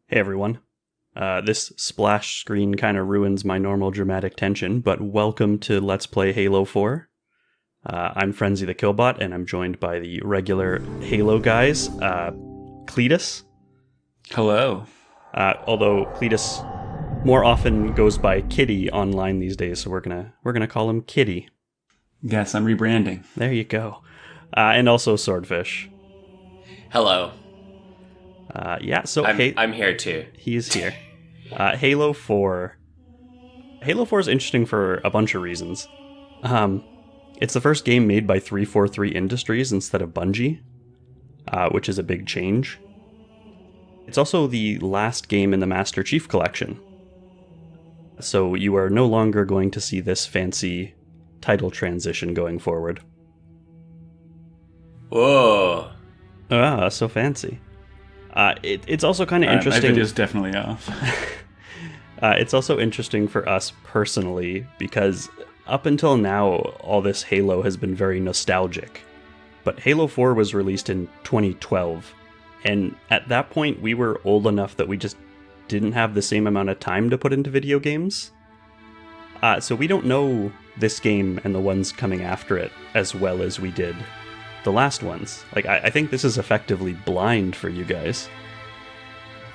Hey everyone. This splash screen kind of ruins my normal dramatic tension, but welcome to Let's Play Halo 4. I'm Frenzy the Killbot, and I'm joined by the regular Halo guys, Cletus. Hello. Although Cletus more often goes by Kitty online these days, so we're gonna call him Kitty. Yes, I'm rebranding. There you go. And also Swordfish. Hello. So I'm here too. He's here. Halo 4. Halo 4 is interesting for a bunch of reasons. It's the first game made by 343 Industries instead of Bungie, which is a big change. It's also the last game in the Master Chief Collection. So you are no longer going to see this fancy title transition going forward. Whoa. Ah, so fancy. It's also kind of interesting. My video's definitely off. It's also interesting for us personally because up until now, all this Halo has been very nostalgic. But Halo 4 was released in 2012, and at that point we were old enough that we just didn't have the same amount of time to put into video games. So we don't know this game and the ones coming after it as well as we did the last ones. Like, I think this is effectively blind for you guys.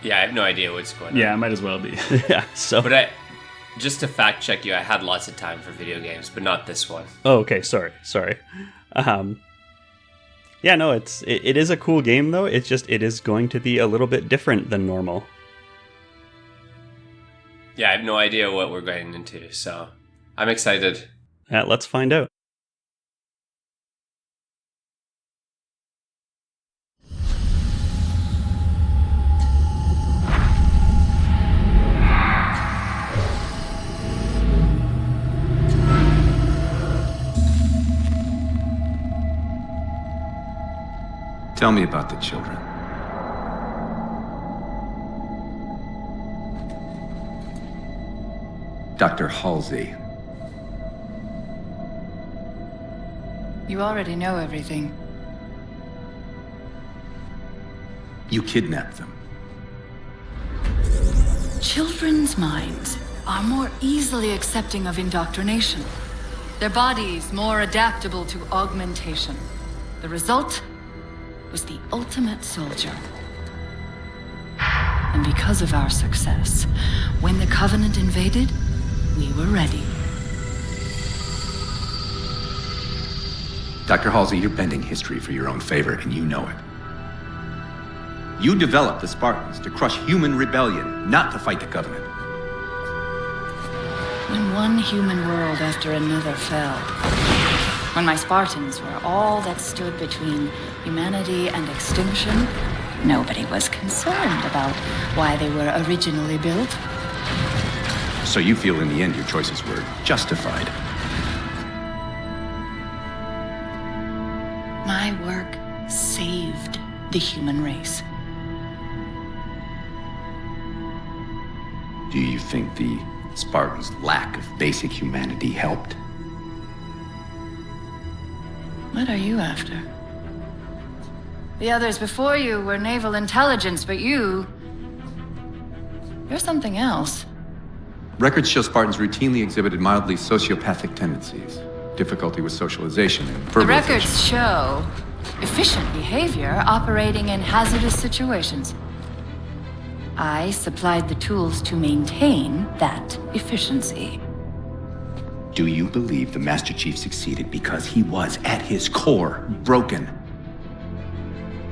Yeah, I have no idea what's going on. Yeah, it might as well be. Yeah, so... But just to fact check you, I had lots of time for video games, but not this one. Oh, okay, sorry. Yeah, no, it is a cool game, though. It's just, it is going to be a little bit different than normal. Yeah, I have no idea what we're going into, so I'm excited. Yeah, let's find out. Tell me about the children. Dr. Halsey. You already know everything. You kidnapped them. Children's minds are more easily accepting of indoctrination. Their bodies more adaptable to augmentation. The result was the ultimate soldier. And because of our success, when the Covenant invaded, we were ready. Dr. Halsey, you're bending history for your own favor, and you know it. You developed the Spartans to crush human rebellion, not to fight the Covenant. When one human world after another fell, when my Spartans were all that stood between humanity and extinction, nobody was concerned about why they were originally built. So you feel in the end your choices were justified. My work saved the human race. Do you think the Spartans' lack of basic humanity helped? What are you after? The others before you were naval intelligence, but you're something else. Records show Spartans routinely exhibited mildly sociopathic tendencies, difficulty with socialization and verbalization. The records show efficient behavior operating in hazardous situations. I supplied the tools to maintain that efficiency. Do you believe the Master Chief succeeded because he was, at his core, broken?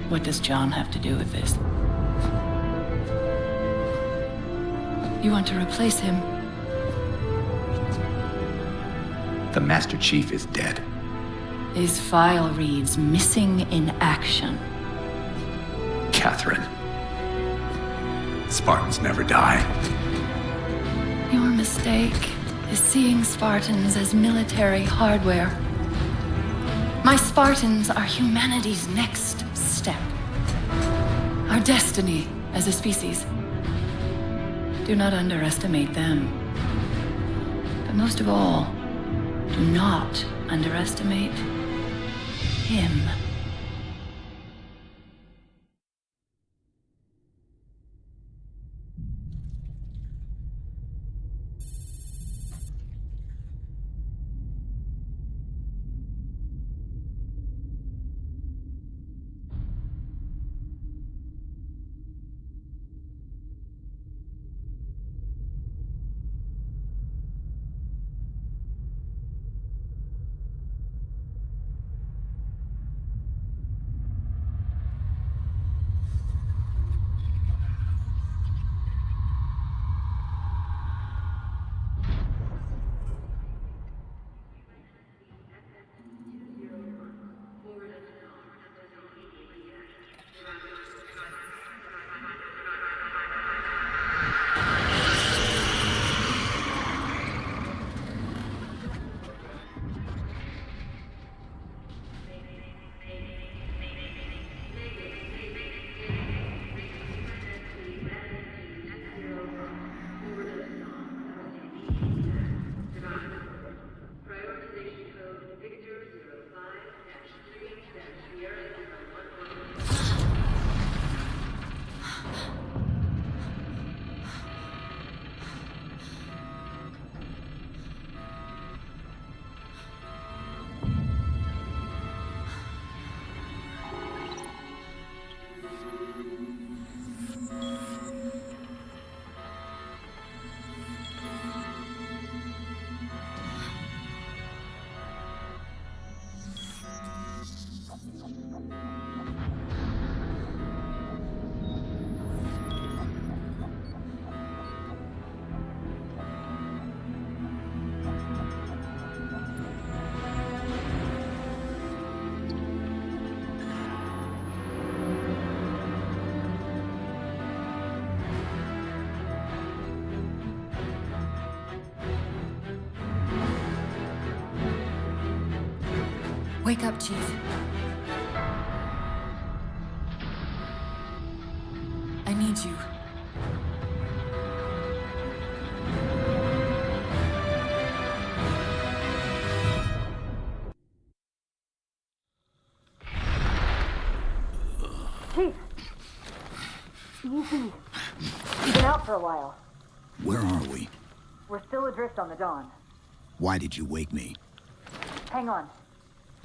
What does John have to do with this? You want to replace him? The Master Chief is dead. His file reads missing in action. Catherine. Spartans never die. Your mistake is seeing Spartans as military hardware. My Spartans are humanity's next step. Our destiny as a species. Do not underestimate them. But most of all, do not underestimate him. Wake up, Chief. I need you. Chief! Easy. You've been out for a while. Where are we? We're still adrift on the Dawn. Why did you wake me? Hang on.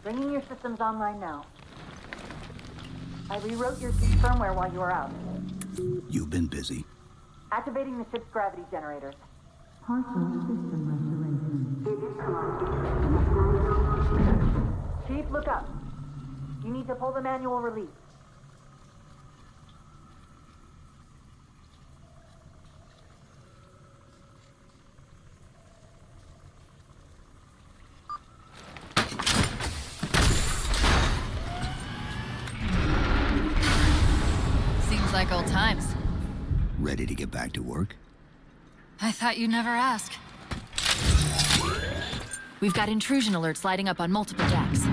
Bringing your systems online now. I rewrote your ship's firmware while you were out. You've been busy. Activating the ship's gravity generators. Chief, look up. You need to pull the manual release. Seems like old times. Ready to get back to work? I thought you'd never ask. We've got intrusion alerts lighting up on multiple decks.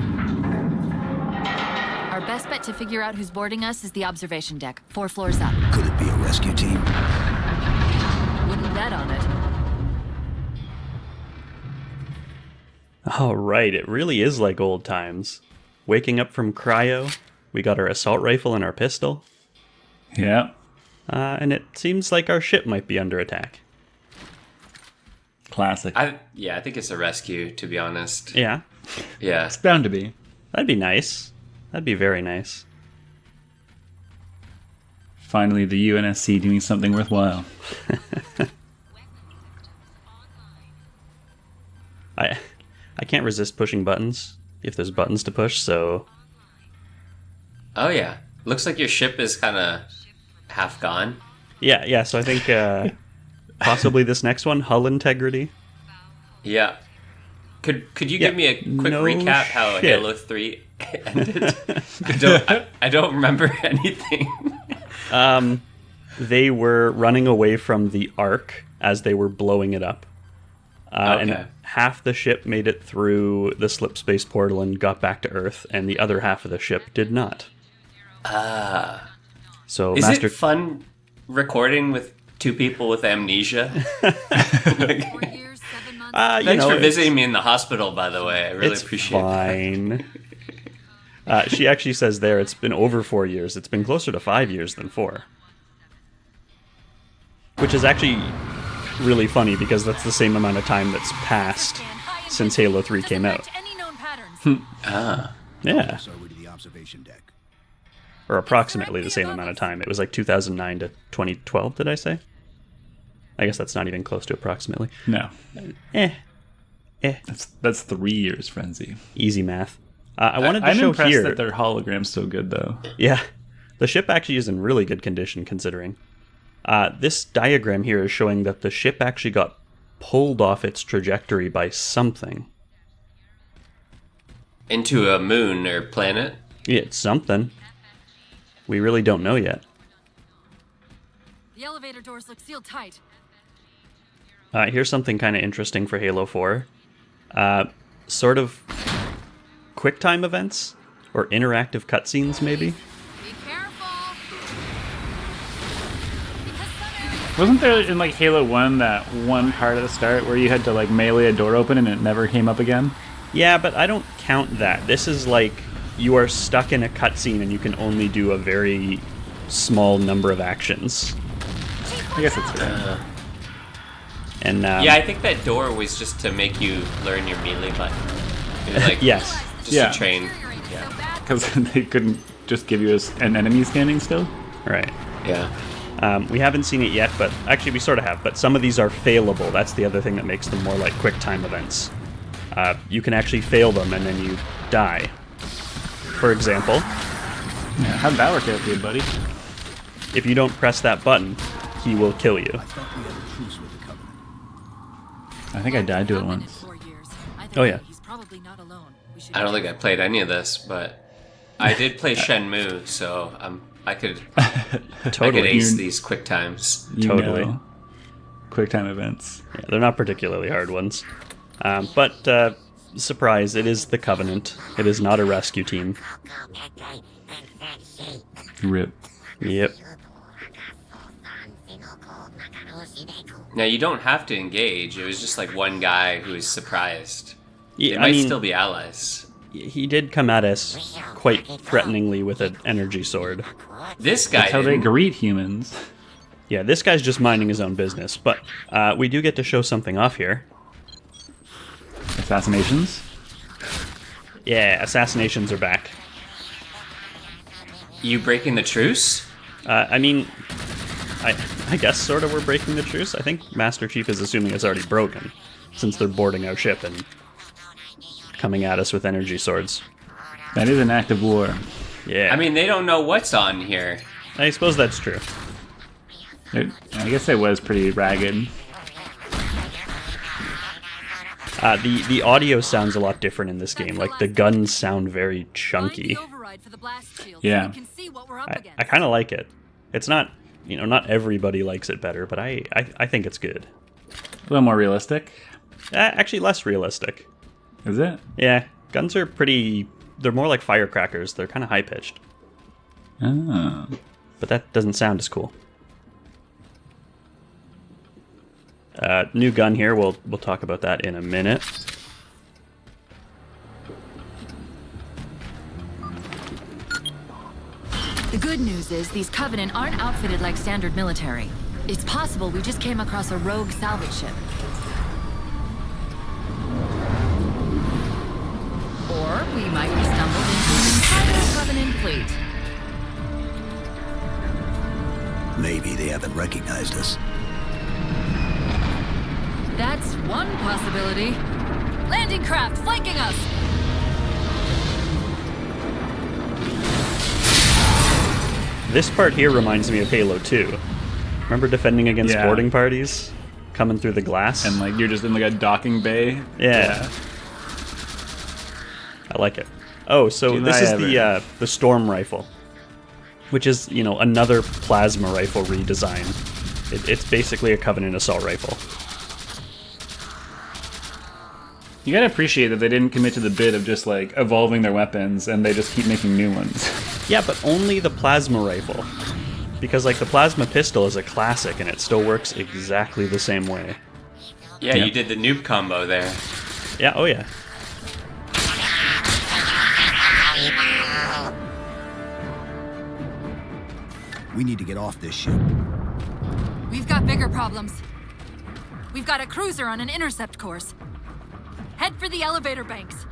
Our best bet to figure out who's boarding us is the observation deck, 4 floors up. Could it be a rescue team? Wouldn't bet on it. All right, it really is like old times. Waking up from cryo, we got our assault rifle and our pistol, Yeah. and it seems like our ship might be under attack. Classic. I think it's a rescue, to be honest. Yeah, Yeah. It's bound to be. that'd be nice. That'd be very nice. Finally, the UNSC doing something worthwhile. I can't resist pushing buttons if there's buttons to push, so Oh, yeah. Looks like your ship is kind of half gone. yeah, so I think possibly this next one, hull integrity. Yeah. Could you Yeah, give me a quick no recap how shit. Halo 3 ended? I don't remember anything. They were running away from the Ark as they were blowing it up. Okay. And half the ship made it through the slip space portal and got back to Earth, and the other half of the ship did not. So Is Master it fun recording with two people with amnesia? 4 years, 7 months. Thanks for it's- visiting me in the hospital, by the way. I really It's appreciate it. fine. She actually says there it's been over 4 years. It's been closer to 5 years than 4. Which is actually really funny because that's the same amount of time that's passed since Halo 3 came out. Any known patterns. Yeah, So over to the observation deck. or approximately the same amount of time. It was like 2009 to 2012, did I say? I guess that's not even close to approximately. No. Eh, That's 3 years, Frenzy. easy math. I wanted to I'm show impressed here. that their hologram's so good, though. Yeah, the ship actually is in really good condition considering. This diagram here is showing that the ship actually got pulled off its trajectory by something. Into a moon or planet? Yeah, it's something. We really don't know yet. The elevator doors look sealed tight. Here's something kind of interesting for Halo 4. Sort of QuickTime events or interactive cutscenes, maybe. Be careful. Because some areas Wasn't there in like Halo 1 that one part at the start where you had to like melee a door open and it never came up again? Yeah, but I don't count that. This is like you are stuck in a cutscene and you can only do a very small number of actions. I guess it's fair. And Yeah, I think that door was just to make you learn your melee button. It was like, yes. just Yeah. to train. deteriorating so Yeah. bad. Because they couldn't just give you an enemy standing still? Right. Yeah. We haven't seen it yet, but actually we sort of have. But some of these are failable. That's the other thing that makes them more like QuickTime events. You can actually fail them and then you die. For example, Yeah, how'd that work out for you, buddy? if you don't press that button, he will kill you. I thought we had a truce with the Covenant. I think I died to it Not been in once. 4 years. Either Oh, way, yeah. He's probably not alone. We should I don't get think I played any of this, but I did play Shenmue, so I could Totally. ace these quick times. You Totally. know. QuickTime events. Yeah, they're not particularly hard ones. But surprise, it is the Covenant. It is not a rescue team. Rip. Yep. Now, you don't have to engage. It was just like one guy who was surprised. Yeah, They might still be allies. he did come at us quite threateningly with an energy sword. This guy That's how they didn't. greet humans. Yeah, this guy's just minding his own business, but we do get to show something off here. Assassinations? Yeah, assassinations are back. You breaking the truce? I mean, I guess sort of we're breaking the truce. I think Master Chief is assuming it's already broken, since they're boarding our ship and coming at us with energy swords. That is an act of war. Yeah. I mean, they don't know what's on here. I suppose that's true. I guess it was pretty ragged. The audio sounds a lot different in this game. Like, the guns sound very chunky. Yeah. I kind of like it. It's not, not everybody likes it better, but I think it's good. A little more realistic. Actually, less realistic. Is it? Yeah, guns are pretty... They're more like firecrackers. They're kind of high-pitched. Oh. But that doesn't sound as cool. New gun here. We'll talk about that in a minute. The good news is these Covenant aren't outfitted like standard military. It's possible we just came across a rogue salvage ship. Or we might be stumbled into an entire Covenant fleet. Maybe they haven't recognized us. That's one possibility. Landing craft flanking us! This part here reminds me of Halo 2. Remember defending against Yeah. boarding parties? Coming through the glass? And like you're just in like a docking bay. Yeah. I like it. Oh, so Do this I is ever? the Storm Rifle, which is, another plasma rifle redesign. It's basically a Covenant assault rifle. You gotta appreciate that they didn't commit to the bit of just like evolving their weapons and they just keep making new ones. Yeah, but only the plasma rifle. Because, the plasma pistol is a classic, and it still works exactly the same way. Yeah, Yep. you did the noob combo there. Yeah, oh yeah. We need to get off this ship. We've got bigger problems. We've got a cruiser on an intercept course. Head for the elevator banks.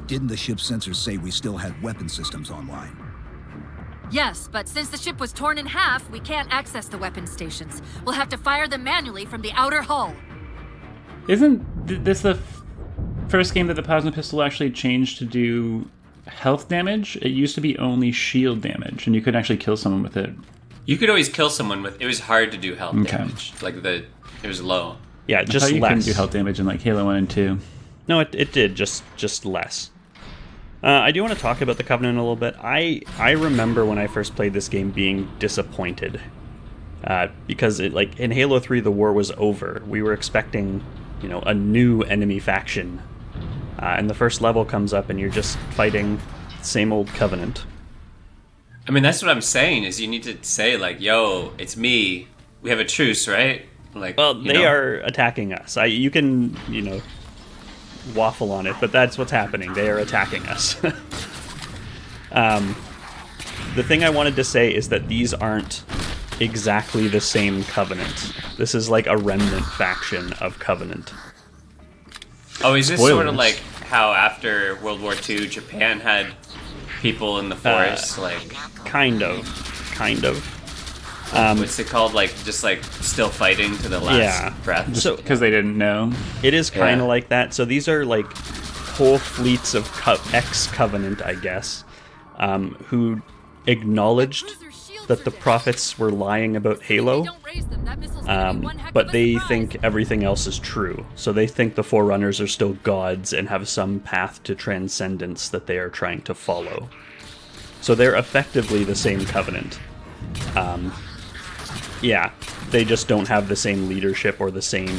Didn't the ship's sensors say we still had weapon systems online? Yes, but since the ship was torn in half, we can't access the weapon stations. We'll have to fire them manually from the outer hull. Isn't this the first game that the plasma pistol actually changed to do health damage? It used to be only shield damage, and you couldn't actually kill someone with it. You could always kill someone with. It was hard to do health Okay. damage. It was low. Yeah, I just thought you less. couldn't do health damage in like Halo 1 and 2. No, it did, just less. I do want to talk about the Covenant a little bit. I remember when I first played this game being disappointed. Because in Halo 3 the war was over. We were expecting, a new enemy faction. And the first level comes up and you're just fighting the same old Covenant. I mean, that's what I'm saying, is you need to say, yo, it's me. We have a truce, right? Well, they are attacking us. You can, waffle on it, but that's what's happening. They are attacking us. The thing I wanted to say is that these aren't exactly the same Covenant. This is like a remnant faction of Covenant. Oh, is this Spoilers. sort of like how after World War II, Japan had people in the forest, Kind of. what's it called? Just still fighting to the last Yeah. breath? So Because they didn't know. it is kind of Yeah. like that. So these are whole fleets of ex-Covenant, I guess, who acknowledged that the prophets were lying about Halo. But they think everything else is true. So they think the Forerunners are still gods and have some path to transcendence that they are trying to follow. So they're effectively the same Covenant. Yeah, they just don't have the same leadership or the same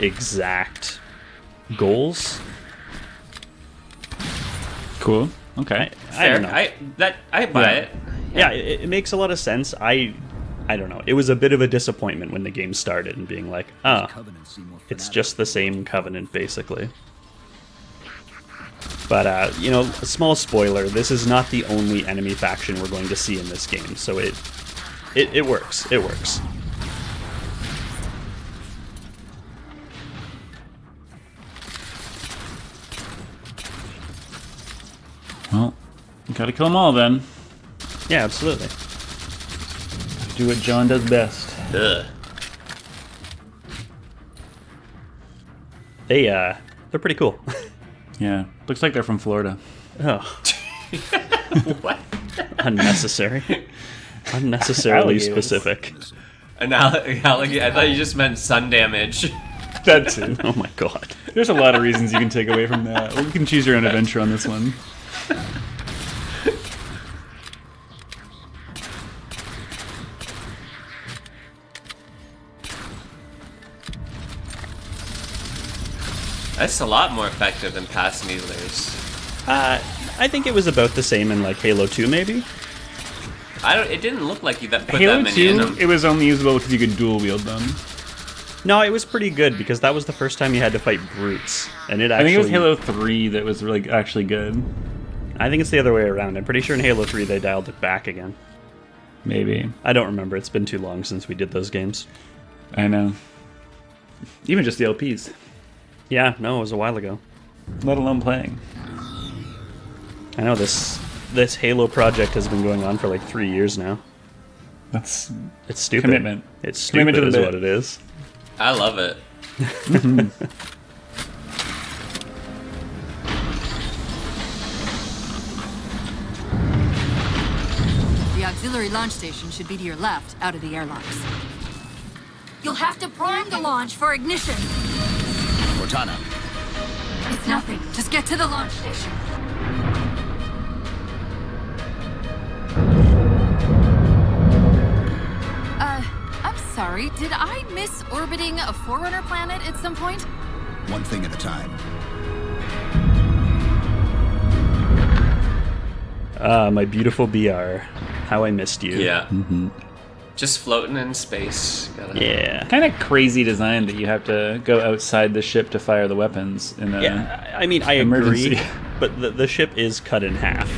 exact goals. Cool. Okay. I don't know. I buy it. Yeah, it makes a lot of sense. I don't know. It was a bit of a disappointment when the game started and being like, Covenants seem more it's fanatic. just the same Covenant, basically. But, a small spoiler, this is not the only enemy faction we're going to see in this game, so it works. It works. Well, you gotta kill them all then. Yeah, absolutely. Do what John does best. Ugh. They're pretty cool. Yeah. Looks like they're from Florida. Oh, What? unnecessary. Unnecessarily Alligators. specific. I thought you just meant sun damage. That's it. Oh my god. There's a lot of reasons you can take away from that. Well, you can choose your own adventure on this one. That's a lot more effective than past needlers. I think it was about the same in like Halo 2, maybe. It didn't look like you put Halo that many in 2, them. it was only usable because you could dual wield them. No, it was pretty good because that was the first time you had to fight brutes, and it I actually. think it was Halo 3 that was really actually good. I think it's the other way around. I'm pretty sure in Halo 3 they dialed it back again. Maybe. I don't remember. It's been too long since we did those games. I know. Even just the LPs, Yeah, no, it was a while ago. let alone playing. I know this Halo project has been going on for like 3 years now. That's It's stupid. Commitment. It's stupid Commitment to the is bit. what it is. I love it. The auxiliary launch station should be to your left, out of the airlocks. You'll have to prime the launch for ignition. Cortana, It's nothing. Just get to the launch station. I'm sorry. Did I miss orbiting a Forerunner planet at some point? one thing at a time. My beautiful BR. How I missed you. Yeah. Just floating in space. Yeah. kind of crazy design that you have to go outside the ship to fire the weapons in a Yeah, I mean, I emergency. agree, but the ship is cut in half.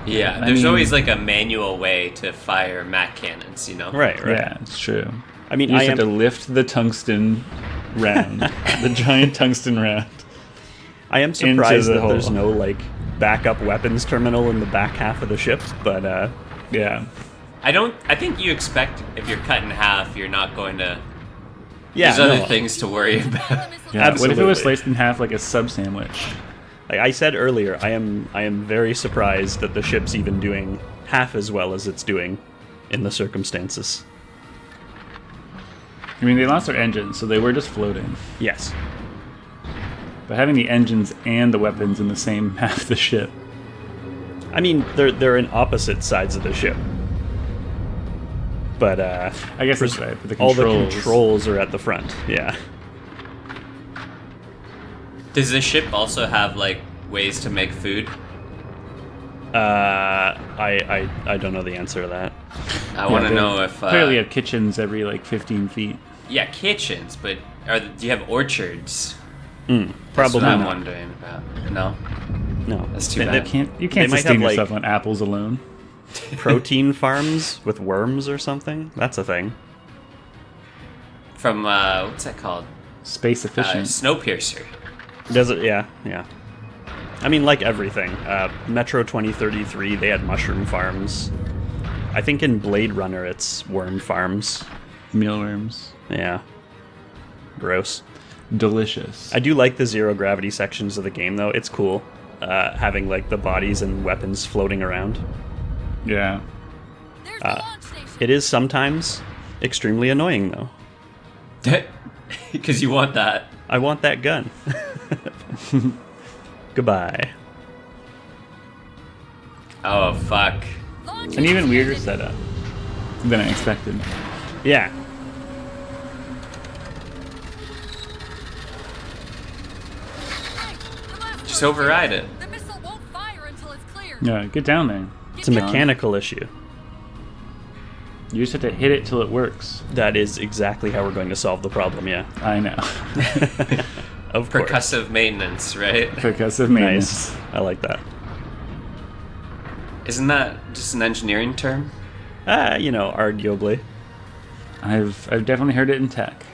Yeah, I there's mean- always like a manual way to fire Mac cannons, you know? Right. Yeah, it's true. I mean, You I just am. have to lift the tungsten round, the giant tungsten round. I am surprised the that there's hole. no like backup weapons terminal in the back half of the ship, but Yeah. I think you expect if you're cut in half, you're not going to. yeah, There's other no, things to worry about. Yeah. What if it Absolutely. was sliced in half like a sub sandwich? like I said earlier, I am very surprised that the ship's even doing half as well as it's doing in the circumstances. I mean, they lost their engines, so they were just floating. Yes. But having the engines and the weapons in the same half of the ship. I mean, they're in opposite sides of the ship. But I guess that's right. But the all controls. the controls are at the front. Yeah. Does the ship also have like ways to make food? I don't know the answer to that. I want to they know if Clearly have kitchens every like 15 feet. yeah, kitchens, but do you have orchards? Probably That's what I'm not. wondering about. No, No. That's too They- bad. they- You can't might sustain have, yourself like, on apples alone. protein farms with worms or something. That's a thing. from what's that called? Space efficient. Snowpiercer. Does it? Yeah, yeah. I mean, like everything. Metro 2033, they had mushroom farms. I think in Blade Runner, it's worm farms. Mealworms. Yeah. Gross. Delicious. I do like the zero gravity sections of the game, though. It's cool having like the bodies and weapons floating around. Yeah. There's the launch station. It is sometimes extremely annoying, though. Because you want that. I want that gun. Goodbye. Oh fuck. Launch An even weirder initiated. setup than I expected. Yeah. Hey, the last Just one. override it. The missile won't Yeah, get down there. It's a mechanical issue. You just have to hit it till it works. That is exactly how we're going to solve the problem, yeah. I know. Of course. Percussive maintenance, right? Percussive maintenance. Nice. I like that. Isn't that just an engineering term? Arguably. I've definitely heard it in tech.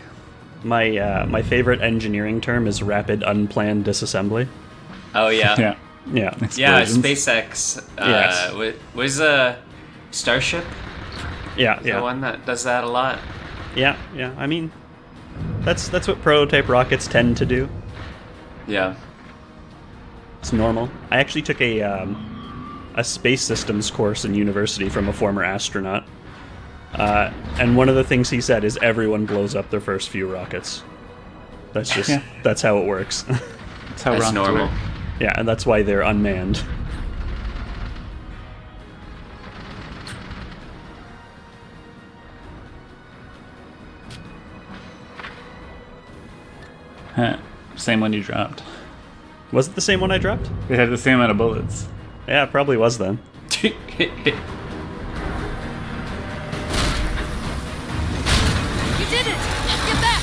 My favorite engineering term is rapid unplanned disassembly. Oh, yeah. Yeah. Yeah. Yeah, Explosions. SpaceX. Yes. Was Starship Yeah, the yeah. one that does that a lot? Yeah, yeah. I mean, that's what prototype rockets tend to do. Yeah. It's normal. I actually took a space systems course in university from a former astronaut. And one of the things he said is everyone blows up their first few rockets. That's just that's how it works. That's how That's rockets normal. work. Yeah, and that's why they're unmanned. Huh. Same one you dropped. Was it the same one I dropped? It had the same amount of bullets. Yeah, it probably was then. You did it! Get back!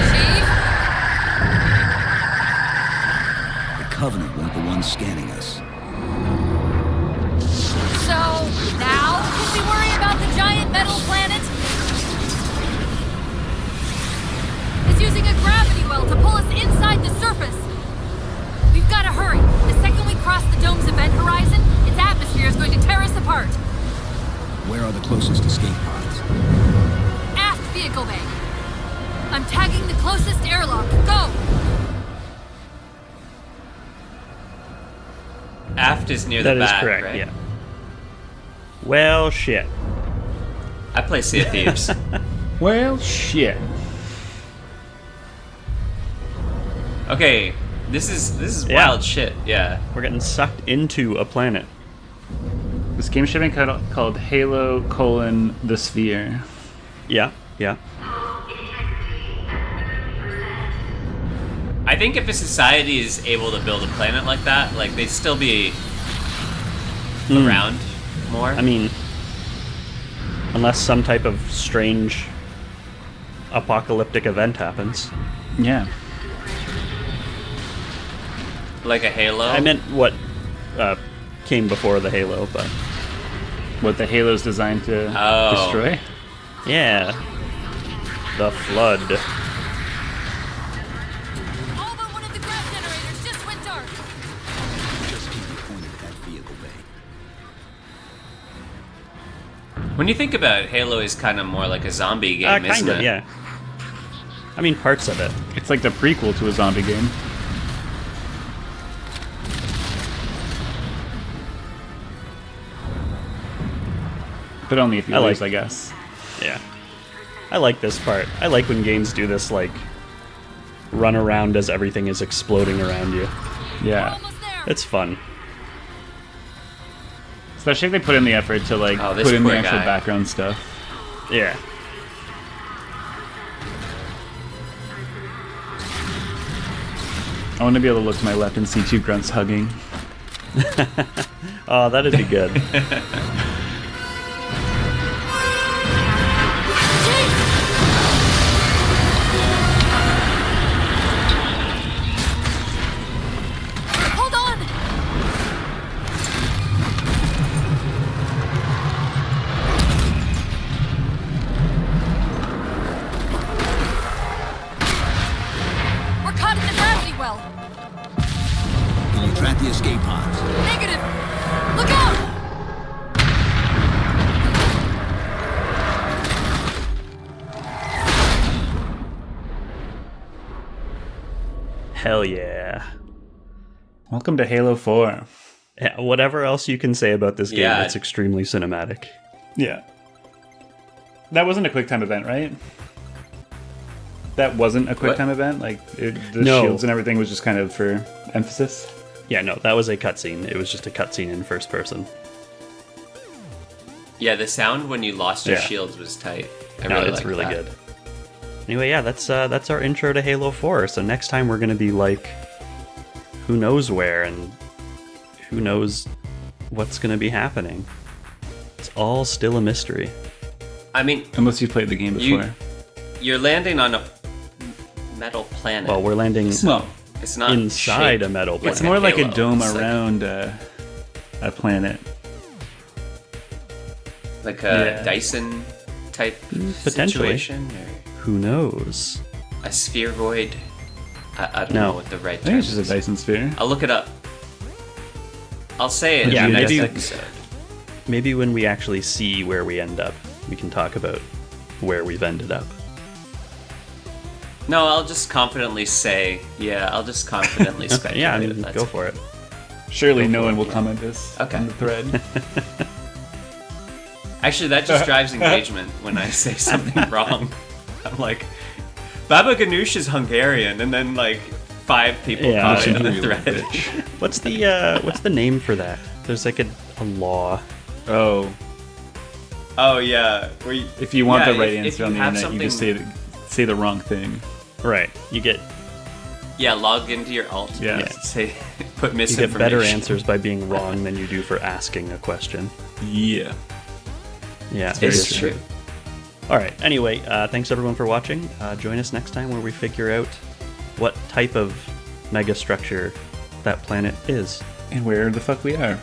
Chief? The Covenant weren't the ones scanning us. So, now can we worry about the giant metal planet? It's using a gravity well to pull us inside the surface. We've got to hurry. The second we cross the dome's event horizon, its atmosphere is going to tear us apart. Where are the closest escape pods? Aft vehicle bay. I'm tagging the closest airlock. Go! Aft is near That the is back, correct, right? yeah. Well, shit. I play Sea of Thieves. Well, shit. Okay, this is Yeah. wild shit. Yeah. We're getting sucked into a planet. This game should have been called Halo: The Sphere. Yeah, yeah. I think if a society is able to build a planet like that, like they'd still be around more. I mean, unless some type of strange apocalyptic event happens. Yeah. like a Halo. I meant what came before the Halo, but What the Halo's designed to destroy? yeah. The Flood. All but one of the grav generators just went dark. Just keep it pointed at that vehicle bay. When you think about it, Halo is kind of more like a zombie game, isn't Kind of, it? yeah. I mean, parts of it. It's like the prequel to a zombie game. But only if you I lose, like- I guess. Yeah. I like this part. I like when games do this, like, run around as everything is exploding around you. Yeah. Almost there. It's fun. Especially if they put in the effort to, like, Oh, this put in the poor actual guy. background stuff. Yeah. I want to be able to look to my left and see two grunts hugging. Oh, that'd be good. Hold on! We're caught in the gravity well. Can you track the escape pods? Negative. Look out! Hell yeah. Welcome to Halo 4. Yeah, whatever else you can say about this game, Yeah. it's extremely cinematic. Yeah. That wasn't a QuickTime event, right? that wasn't a quick time event? Like, the No. shields and everything was just kind of for emphasis? Yeah, no, that was a cutscene. It was just a cutscene in first person. Yeah, the sound when you lost your Yeah. shields was tight. I No, really it's liked really that. good. Anyway, yeah, that's our intro to Halo 4. So next time we're going to be like, who knows where and who knows what's going to be happening. It's all still a mystery. I mean, Unless you've played the game before. you're landing on a metal planet. Well, we're landing Well, it's not inside shaped a metal planet. it's more like a Halo. dome It's around a planet. like a Yeah. Dyson type Potentially. situation, or Who knows? a spheroid. I don't No. know what the right I term think it's just a is. Dyson sphere. I'll look it up. I'll say it Yeah, in the next maybe- episode. Maybe when we actually see where we end up, we can talk about where we've ended up. No, I'll just confidently say. Yeah, I'll just confidently speculate. Yeah, I if mean, that's go for it. Surely Go no for one it, will yeah. comment this Okay. on the thread. Actually, that just drives engagement when I say something wrong. I'm like, Baba Ganoush is Hungarian, and then like 5 people Yeah, comment listen on to the you, thread. What's the name for that? There's like a law. Oh, Oh yeah, where you, if you want yeah, the right if answer you on the have internet, you just say the wrong thing. Right. You get Yeah, log into your alt. Yeah. Say put you misinformation. get better answers by being wrong than you do for asking a question. Yeah. Yeah, very it is true. All right. Anyway, thanks everyone for watching. Join us next time where we figure out what type of megastructure that planet is. And where the fuck we are.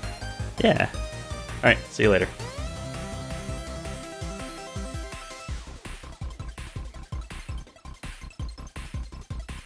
Yeah. All right. See you later.